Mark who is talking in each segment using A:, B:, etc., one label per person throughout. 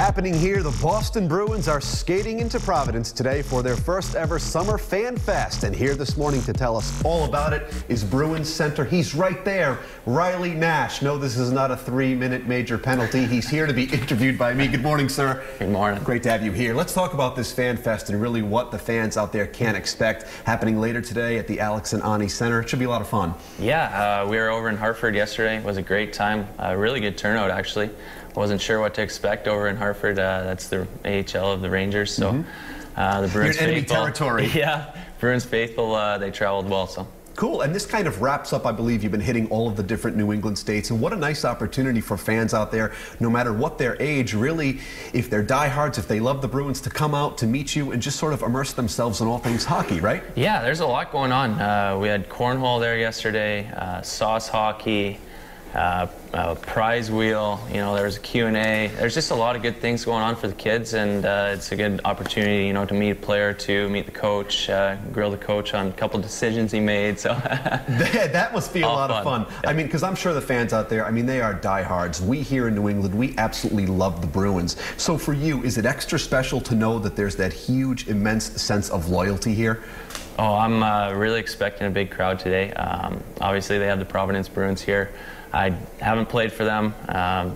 A: Happening here, the Boston Bruins are skating into Providence today for their first ever Summer Fan Fest. And here this morning to tell us all about it is Bruins center. He's right there, Riley Nash. No, this is not a 3-minute major penalty. He's here to be interviewed by me. Good morning, sir.
B: Good morning.
A: Great to have you here. Let's talk about this Fan Fest and really what the fans out there can expect happening later today at the Alex and Ani Center. It should be a lot of fun.
B: Yeah, we were over in Hartford yesterday. It was a great time. Really good turnout, actually. Wasn't sure what to expect over in Hartford. That's the AHL of the Rangers, so the Bruins
A: You're in enemy
B: faithful,
A: territory.
B: Yeah, Bruins faithful. They traveled well, so.
A: Cool, and this kind of wraps up, I believe, you've been hitting all of the different New England states, and what a nice opportunity for fans out there, no matter what their age, really, if they're diehards, if they love the Bruins, to come out to meet you and just sort of immerse themselves in all things hockey, right?
B: Yeah, there's a lot going on. We had cornhole there yesterday, sauce hockey, prize wheel, you know, there's a Q&A. There's just a lot of good things going on for the kids, and it's a good opportunity, you know, to meet a player or two, meet the coach, grill the coach on a couple decisions he made. So
A: that must be a lot of fun.
B: Yeah.
A: I mean, because I'm sure the fans out there, I mean, they are diehards. We here in New England, we absolutely love the Bruins. So for you, is it extra special to know that there's that huge, immense sense of loyalty here?
B: Oh, I'm really expecting a big crowd today. Obviously, they have the Providence Bruins here. I haven't played for them.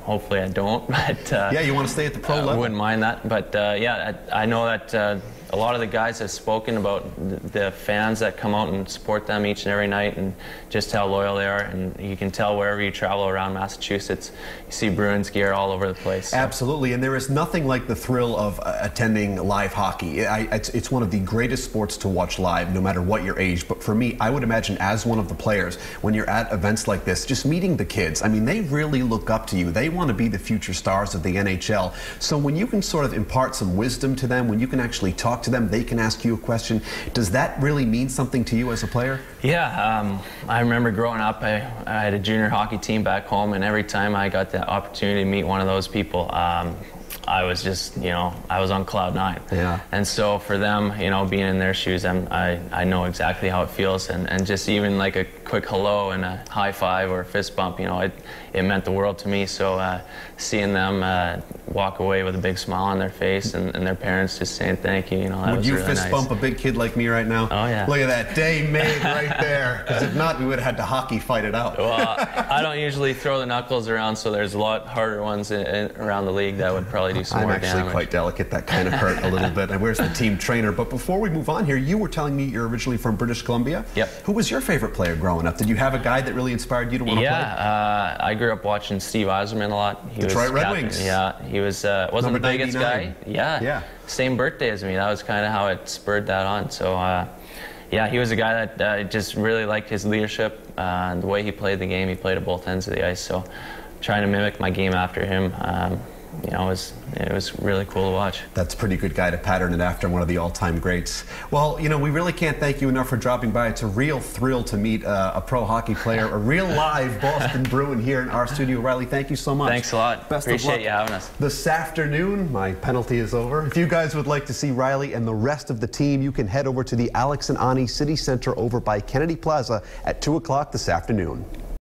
B: Hopefully I don't. But
A: yeah, you want to stay at the pro level?
B: I wouldn't mind that. But yeah, I know that a lot of the guys have spoken about the fans that come out and support them each and every night, and just how loyal they are. And you can tell wherever you travel around Massachusetts, you see Bruins gear all over the place. So.
A: Absolutely, and there is nothing like the thrill of attending live hockey. It's one of the greatest sports to watch live, no matter what your age. But for me, I would imagine as one of the players, when you're at events like this, just meeting the kids, I mean, they really look up to you. They want to be the future stars of the NHL. So when you can sort of impart some wisdom to them, when you can actually talk to them, they can ask you a question, does that really mean something to you as a player?
B: Yeah, I remember growing up, I had a junior hockey team back home, and every time I got the opportunity to meet one of those people, I was just, you know, I was on cloud 9.
A: Yeah.
B: And so for them, you know, being in their shoes, I know exactly how it feels, and just even like a quick hello and a high five or a fist bump, you know, it meant the world to me. So seeing them walk away with a big smile on their face, and their parents just saying thank you, you know, that was really nice. Would you fist
A: bump a big kid like me right now?
B: Oh yeah.
A: Look at that, day made right there. Because if not, we would have had to hockey fight it out.
B: Well, I don't usually throw the knuckles around, so there's a lot harder ones around the league that would probably do some more damage.
A: I'm actually quite delicate. That kind of hurt a little bit. And where's the team trainer? But before we move on here, you were telling me you're originally from British Columbia.
B: Yep.
A: Who was your favorite player growing up? Did you have a guy that really inspired you to want to play?
B: Yeah, I grew up watching Steve Yzerman a lot. He
A: Detroit
B: was
A: Red Wings.
B: Yeah, he was wasn't
A: Number
B: the biggest
A: 99.
B: guy. Yeah. Same birthday as me. That was kind of how it spurred that on. So yeah, he was a guy that just really liked his leadership and the way he played the game. He played at both ends of the ice. So trying to mimic my game after him, you know, it was really cool to watch.
A: That's a pretty good guy to pattern it after, one of the all-time greats. Well, you know, we really can't thank you enough for dropping by. It's a real thrill to meet a pro hockey player, a real live Boston Bruin here in our studio. Riley, thank you so much.
B: Thanks a lot.
A: Best
B: Appreciate
A: of luck
B: you having us.
A: this afternoon. My penalty is over. If you guys would like to see Riley and the rest of the team, you can head over to the Alex and Ani City Center over by Kennedy Plaza at 2 o'clock this afternoon.